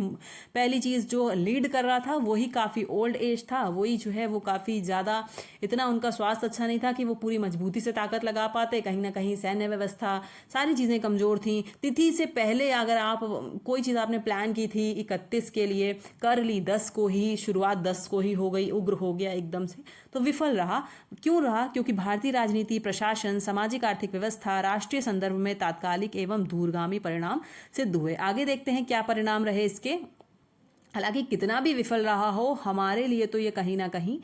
पहली चीज़ जो लीड कर रहा था वही काफ़ी ओल्ड एज था, वही जो है वो काफ़ी ज़्यादा, इतना उनका स्वास्थ्य अच्छा नहीं था कि वो पूरी मजबूती से ताकत लगा पाते। कहीं ना कहीं सैन्य व्यवस्था, सारी चीज़ें कमज़ोर थी। तिथि से पहले अगर आप कोई चीज़ आपने प्लान की थी 31 के लिए, कर ली 10 को ही, शुरुआत 10 को ही हो गई, उग्र हो गया एकदम से, तो विफल रहा। क्यों रहा? क्योंकि भारतीय राजनीति, प्रशासन, सामाजिक आर्थिक व्यवस्था, राष्ट्रीय संदर्भ में तात्कालिक एवं दूरगामी परिणाम सिद्ध हुए। आगे देखते हैं क्या परिणाम रहे इसके। हालांकि कितना भी विफल रहा हो, हमारे लिए तो ये कहीं ना कहीं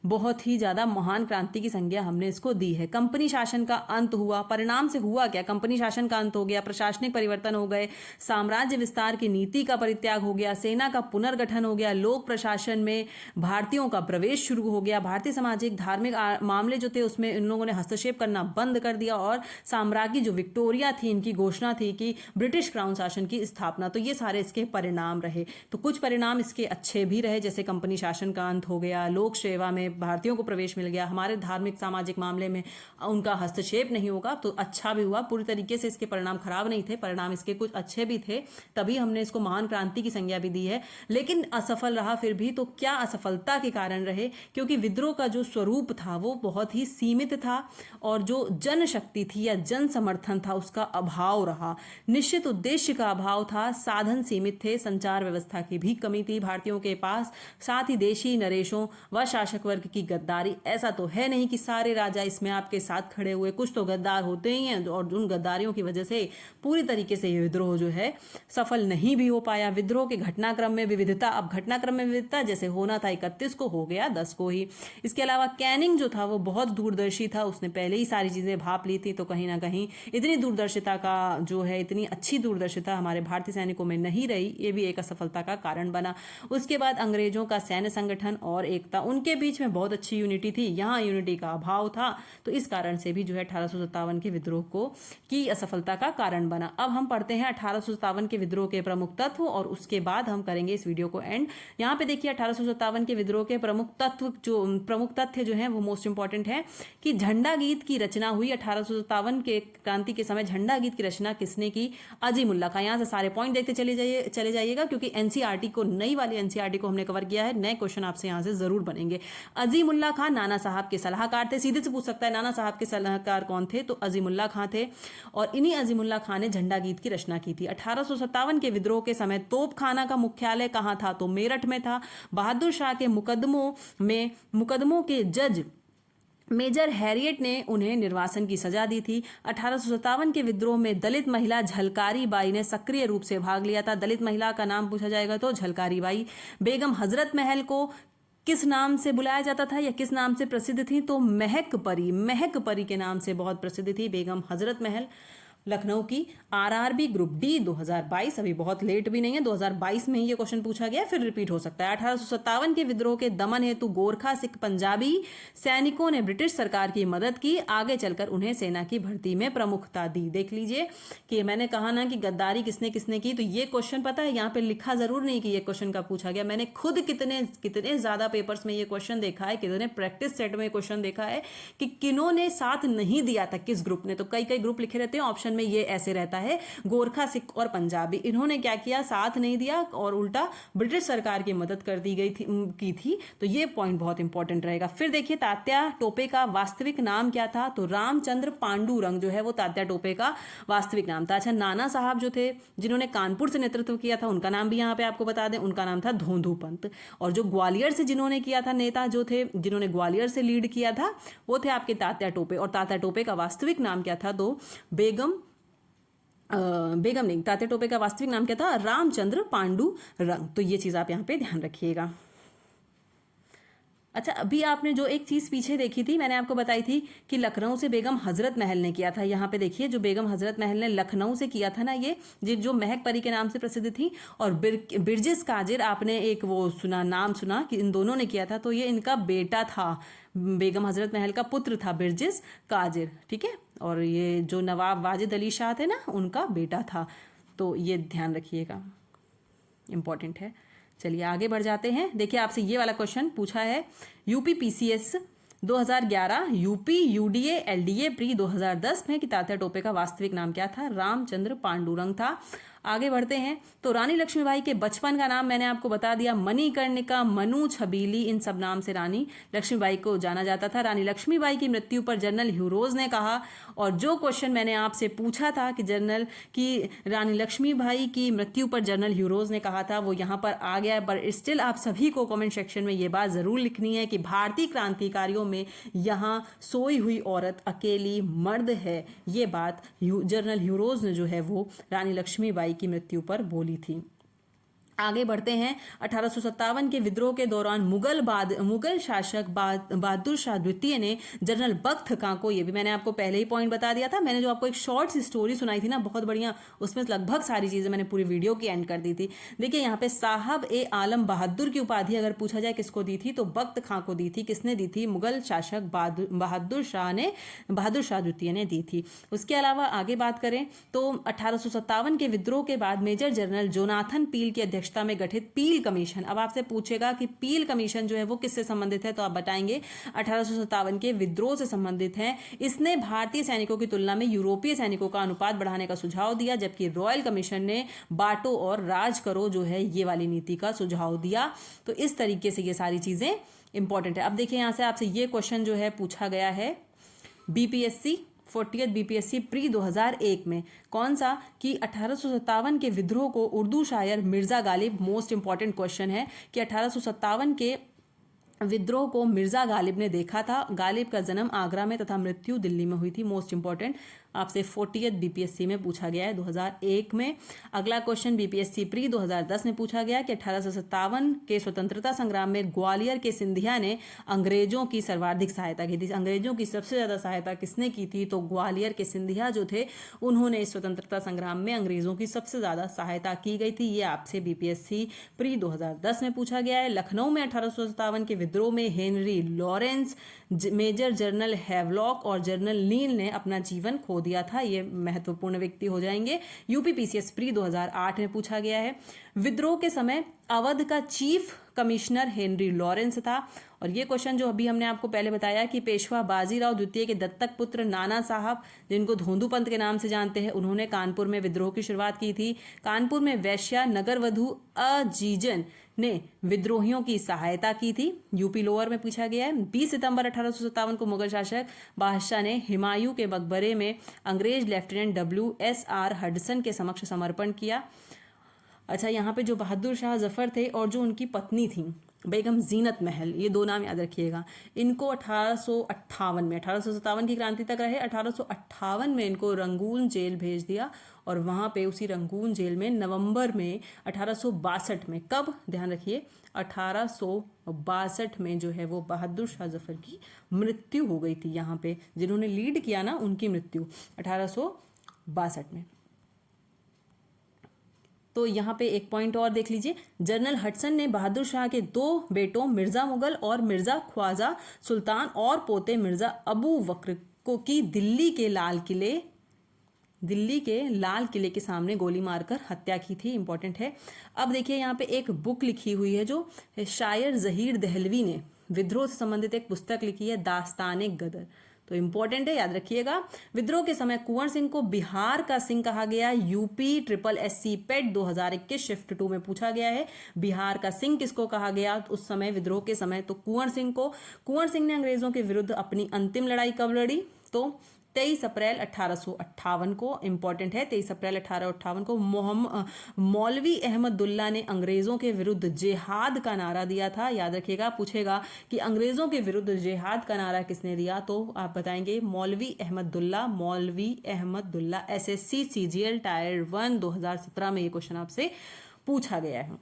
बहुत ही ज़्यादा महान क्रांति की संज्ञा हमने इसको दी है। कंपनी शासन का अंत हुआ। परिणाम से हुआ क्या? कंपनी शासन का अंत हो गया, प्रशासनिक परिवर्तन हो गए, साम्राज्य विस्तार की नीति का परित्याग हो गया, सेना का पुनर्गठन हो गया, लोक प्रशासन में भारतीयों का प्रवेश शुरू हो गया, भारतीय सामाजिक धार्मिक मामले जो थे उसमें इन लोगों ने हस्तक्षेप करना बंद कर दिया, और साम्राज्य जो विक्टोरिया थी, इनकी घोषणा थी कि ब्रिटिश क्राउन शासन की स्थापना। तो ये सारे इसके परिणाम रहे। तो कुछ परिणाम इसके अच्छे भी रहे, जैसे कंपनी शासन का अंत हो गया, लोक सेवा में भारतीयों को प्रवेश मिल गया, हमारे धार्मिक सामाजिक मामले में उनका हस्तक्षेप नहीं होगा, तो अच्छा भी हुआ। पूरी तरीके से इसके परिणाम खराब नहीं थे, परिणाम इसके कुछ अच्छे भी थे, तभी हमने इसको महान क्रांति की संज्ञा भी दी है। लेकिन असफल रहा फिर भी। तो क्या असफलता के कारण रहे? क्योंकि विद्रोह का जो स्वरूप था वो बहुत ही सीमित था, और जो जनशक्ति थी या जन समर्थन था उसका अभाव रहा, निश्चित उद्देश्य का अभाव था, साधन सीमित थे, संचार व्यवस्था की भी कमी थी भारतीयों के पास, साथ ही देशी नरेशों व शासक वर्ग वर्ग की गद्दारी, ऐसा तो है नहीं कि सारे राजा इसमें आपके साथ खड़े हुए, कुछ तो गद्दार होते ही हैं और उन गद्दारियों की वजह से पूरी तरीके से ये विद्रोह जो है सफल नहीं भी हो पाया। विद्रोह के घटनाक्रम में विविधता, अब घटनाक्रम में विविधता जैसे होना था 31 को हो गया 10 को ही। इसके अलावा कैनिंग जो था वो बहुत दूरदर्शी था, उसने पहले ही सारी चीज़ें भाप ली थी, तो कहीं ना कहीं इतनी दूरदर्शिता का जो है, इतनी अच्छी दूरदर्शिता हमारे भारतीय सैनिकों में नहीं रही, ये भी एक असफलता का कारण बना। उसके बाद अंग्रेजों का सैन्य संगठन और एकता, उनके बीच में बहुत अच्छी यूनिटी थी, यहाँ यूनिटी का अभाव था, तो इस कारण से भी जो है 1857 के विद्रोह को की असफलता का कारण बना। अब हम पढ़ते हैं 1857 के विद्रोह के प्रमुख तत्व और उसके बाद हम करेंगे इस वीडियो को एंड। यहाँ पे देखिए 1857 के विद्रोह के प्रमुख तत्व, जो प्रमुख तथ्य जो है वो मोस्ट इंपॉर्टेंट है कि झंडा गीत की रचना हुई 1857 के क्रांति के समय। झंडा गीत की रचना किसने की? अजीमुल्ला खां। यहाँ से सारे पॉइंट देखते चले जाइएगा क्योंकि एनसीईआरटी को, नई वाली एनसीईआरटी को हमने कवर किया है, नए क्वेश्चन आपसे यहाँ से जरूर बनेंगे। अजीमुल्ला खां नाना साहब के सलाहकार थे, सीधे से पूछ सकता है नाना साहब के सलाहकार कौन थे, तो अजीमुल्ला खां थे, और इन्हीं अजीमुल्ला खां ने झंडा गीत की रचना की थी। 1857 के विद्रोह के समय तोपखाना का मुख्यालय कहाँ था? तो मेरठ में था। बहादुर शाह के मुकदमों के जज मेजर हैरियट ने उन्हें निर्वासन की सजा दी थी। 1857 के विद्रोह में दलित महिला झलकारी बाई ने सक्रिय रूप से भाग लिया था। दलित महिला का नाम पूछा जाएगा तो झलकारी बाई। बेगम हजरत महल को किस नाम से बुलाया जाता था या किस नाम से प्रसिद्ध थी? तो महक परी के नाम से बहुत प्रसिद्ध थी बेगम हजरत महल। लखनऊ की आरआरबी ग्रुप डी 2022, अभी बहुत लेट भी नहीं है, 2022 में ही ये क्वेश्चन पूछा गया, फिर रिपीट हो सकता है। 1857 के विद्रोह के दमन हेतु गोरखा सिख पंजाबी सैनिकों ने ब्रिटिश सरकार की मदद की, आगे चलकर उन्हें सेना की भर्ती में प्रमुखता दी। देख लीजिए कि मैंने कहा ना कि गद्दारी किसने किसने की, तो ये क्वेश्चन पता है यहाँ पे लिखा जरूर नहीं कि ये क्वेश्चन का पूछा गया। मैंने खुद कितने ज्यादा पेपर्स में ये क्वेश्चन देखा है, कितने प्रैक्टिस सेट में क्वेश्चन देखा है कि किन्होंने साथ नहीं दिया था, किस ग्रुप ने। तो कई ग्रुप लिखे रहते हैं ऑप्शन में, ये ऐसे रहता है गोरखा सिख और पंजाबी, इन्होंने क्या किया, साथ नहीं दिया और उल्टा ब्रिटिश सरकार की मदद कर दी गई थी। तो ये पॉइंट बहुत इंपॉर्टेंट रहेगा। फिर देखिए तात्या टोपे का वास्तविक नाम क्या था? तो रामचंद्र पांडुरंग जो है वो तात्या टोपे का वास्तविक नाम था। अच्छा, नाना साहब जो थे जिन्होंने कानपुर से नेतृत्व किया था, उनका नाम भी यहाँ पे आपको बता दें, उनका नाम था धोंधू पंत। और जो ग्वालियर से जिन्होंने किया था, नेता जो थे जिन्होंने ग्वालियर से लीड किया था, वो थे आपके तात्या टोपे। और तात्या टोपे का वास्तविक नाम क्या था? तो बेगम नहीं, तात्या टोपे का वास्तविक नाम क्या था? रामचंद्र पांडुरंग। तो ये चीज आप यहाँ पे ध्यान रखिएगा। अच्छा, अभी आपने जो एक चीज पीछे देखी थी, मैंने आपको बताई थी कि लखनऊ से बेगम हजरत महल ने किया था। यहाँ पे देखिए जो बेगम हजरत महल ने लखनऊ से किया था ना, ये जो महक परी के नाम से प्रसिद्ध थी, और बिरजिस काजिर, आपने एक वो नाम सुना कि इन दोनों ने किया था, तो ये इनका बेटा था। बेगम हजरत महल का पुत्र था बिरजिस काजिर, ठीक है, और ये जो नवाब वाजिद अली शाह थे ना, उनका बेटा था। तो ये ध्यान रखिएगा, इंपॉर्टेंट है। चलिए आगे बढ़ जाते हैं। देखिए आपसे ये वाला क्वेश्चन पूछा है UP PCS 2011, UP UDA LDA pre 2010 में कि तात्या टोपे का वास्तविक नाम क्या था? रामचंद्र पांडुरंग था। आगे बढ़ते हैं तो रानी लक्ष्मीबाई के बचपन का नाम मैंने आपको बता दिया, मणिकर्णिका, मनु, छबीली, इन सब नाम से रानी लक्ष्मीबाई को जाना जाता था। रानी लक्ष्मीबाई की मृत्यु पर जनरल ह्यूरोज ने कहा, और जो क्वेश्चन मैंने आपसे पूछा था कि रानी लक्ष्मीबाई की मृत्यु पर जनरल ह्यूरोज ने कहा था, वो यहाँ पर आ गया है। पर स्टिल आप सभी को कॉमेंट सेक्शन में ये बात जरूर लिखनी है कि भारतीय क्रांतिकारियों में यहाँ सोई हुई औरत अकेली मर्द है। ये बात जनरल ह्यूरोज ने जो है वो रानी लक्ष्मीबाई की मृत्यु पर बोली थी। आगे बढ़ते हैं। 1857 के विद्रोह के दौरान मुगल शासक बहादुर शाह द्वितीय ने जनरल बख्त खां को, ये भी मैंने आपको पहले ही पॉइंट बता दिया था, मैंने जो आपको एक शॉर्ट सी स्टोरी सुनाई थी ना, बहुत बढ़िया, उसमें लगभग सारी चीजें मैंने पूरी वीडियो की एंड कर दी थी। देखिए यहाँ पे साहब ए आलम बहादुर की उपाधि अगर पूछा जाए किसको दी थी, तो बख्त खां को दी थी। किसने दी थी? मुगल शासक बहादुर शाह द्वितीय ने दी थी। उसके अलावा आगे बात करें तो 1857 के विद्रोह के बाद मेजर जनरल जोनाथन पील की अध्यक्षता में गठित पील कमीशन, अब आपसे पूछेगा कि पील कमीशन जो है वो किससे संबंधित है, तो आप बताएंगे 1857 के विद्रोह से संबंधित है। इसने भारतीय सैनिकों की तुलना में यूरोपीय सैनिकों का अनुपात बढ़ाने का सुझाव दिया, जबकि रॉयल कमीशन ने बांटो और राज करो जो है ये वाली नीति का सुझाव दिया। तो इस तरीके से ये सारी चीजें इंपॉर्टेंट है। अब देखिए यहां से आपसे ये क्वेश्चन जो है पूछा गया है बीपीएससी 40th बीपीएससी प्री 2001 में, कौन सा? कि 1857 के विद्रोह को उर्दू शायर Mirza Ghalib, most important question है कि 1857 के विद्रोह को मिर्जा गालिब ने देखा था। गालिब का जन्म आगरा में तथा मृत्यु दिल्ली में हुई थी। मोस्ट इंपॉर्टेंट, आपसे 40th बीपीएससी में पूछा गया है 2001 में। अगला क्वेश्चन बीपीएससी प्री 2010 में पूछा गया कि 1857 के स्वतंत्रता संग्राम में ग्वालियर के सिंधिया ने अंग्रेजों की सर्वाधिक सहायता की थी। अंग्रेजों की सबसे ज्यादा सहायता किसने की थी? तो ग्वालियर के सिंधिया जो थे उन्होंने इस स्वतंत्रता संग्राम में अंग्रेजों की सबसे ज्यादा सहायता की गई थी। ये आपसे बीपीएससी प्री 2010 में पूछा गया है। लखनऊ में 1857 के विद्रोह में Henry Lawrence, major general Havelock और जनरल नील ने अपना जीवन खो दिया था। ये महत्वपूर्ण व्यक्ति हो जाएंगे। यूपीपीसीएस प्री 2008 में पूछा गया है। विद्रोह के समय अवध का चीफ कमिश्नर हेनरी लॉरेंस था। और ये क्वेश्चन जो अभी हमने आपको पहले बताया कि पेशवा बाजीराव द्वितीय के दत्तक पुत्र नाना साहब, जिनको धोंदू पंत के नाम से जानते हैं, उन्होंने कानपुर में विद्रोह की शुरुआत की थी। कानपुर में वैश्या नगरवधु अजीजन ने विद्रोहियों की सहायता की थी। यूपी लोअर में पूछा गया है। 20 सितंबर 1857 को मुगल शासक बादशाह ने हुमायूं के मकबरे में अंग्रेज लेफ्टिनेंट WSR हडसन के समक्ष समर्पण किया। अच्छा, यहाँ पे जो बहादुर शाह जफर थे और जो उनकी पत्नी थी बेगम जीनत महल, ये दो नाम याद रखिएगा। इनको 1858 में, 1857 की क्रांति तक रहे, 1858 में इनको रंगून जेल भेज दिया और वहाँ पे उसी रंगून जेल में नवंबर में 1862 में, कब ध्यान रखिए, 1862 में जो है वो बहादुर शाह जफर की मृत्यु हो गई थी। यहाँ पे जिन्होंने लीड किया ना, उनकी मृत्यु 1862 में। तो यहाँ पे एक पॉइंट और देख लीजिए। जनरल हडसन ने बहादुर शाह के दो बेटों मिर्जा मुगल और मिर्जा ख्वाजा सुल्तान और पोते मिर्जा अबू बकर को की दिल्ली के लाल किले के सामने गोली मारकर हत्या की थी। इंपॉर्टेंट है। अब देखिए यहाँ पे एक बुक लिखी हुई है जो शायर जहीर दहलवी ने विद्रोह से संबंधित एक पुस्तक लिखी है, दास्ताने गदर। तो इंपॉर्टेंट है, याद रखिएगा। विद्रोह के समय कुंवर सिंह को बिहार का सिंह कहा गया। यूपी SSC पेट 2021 शिफ्ट 2 में पूछा गया है। बिहार का सिंह किसको कहा गया उस समय विद्रोह के समय? तो कुंवर सिंह को। कुंवर सिंह ने अंग्रेजों के विरुद्ध अपनी अंतिम लड़ाई कब लड़ी? तो 23 अप्रैल 1858 को। इंपॉर्टेंट है, 23 अप्रैल 1858 को मौलवी अहमदुल्ला ने अंग्रेजों के विरुद्ध जिहाद का नारा दिया था। याद रखिएगा, पूछेगा कि अंग्रेजों के विरुद्ध जिहाद का नारा किसने दिया, तो आप बताएंगे मौलवी अहमदुल्ला। SSC CGL टायर 1 2017 में ये क्वेश्चन आपसे पूछा गया है।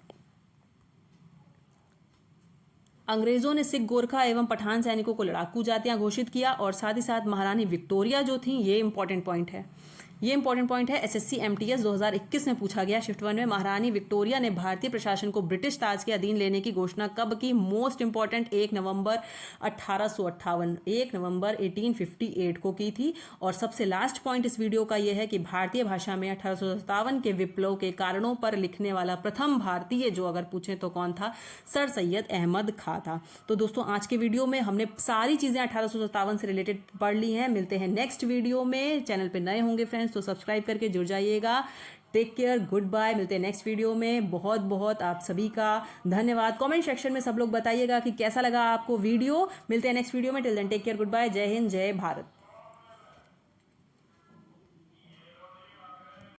अंग्रेजों ने सिख, गोरखा एवं पठान सैनिकों को लड़ाकू जातियां घोषित किया और साथ ही साथ महारानी विक्टोरिया जो थी, ये इंपॉर्टेंट पॉइंट है। SSC MTS 2021 में पूछा गया शिफ्ट 1 में। महारानी विक्टोरिया ने भारतीय प्रशासन को ब्रिटिश ताज के अधीन लेने की घोषणा कब की? मोस्ट इंपॉर्टेंट, 1 नवंबर 1858 को की थी। और सबसे लास्ट पॉइंट इस वीडियो का यह है कि भारतीय भाषा में 1857 के विप्लव के कारणों पर लिखने वाला प्रथम भारतीय जो अगर पूछे तो कौन था? सर सैयद अहमद खां था। तो दोस्तों आज के वीडियो में हमने सारी चीजें 1857 से रिलेटेड पढ़ ली हैं। मिलते हैं नेक्स्ट वीडियो में। चैनल पे नए होंगे फ्रेंड्स तो सब्सक्राइब करके जुड़ जाइएगा। Take care, good bye. मिलते हैं नेक्स्ट वीडियो में। बहुत बहुत आप सभी का धन्यवाद। कमेंट सेक्शन में सब लोग बताइएगा कि कैसा लगा आपको वीडियो। मिलते हैं नेक्स्ट वीडियो में। Till then take care, good bye. जय हिंद, जय भारत।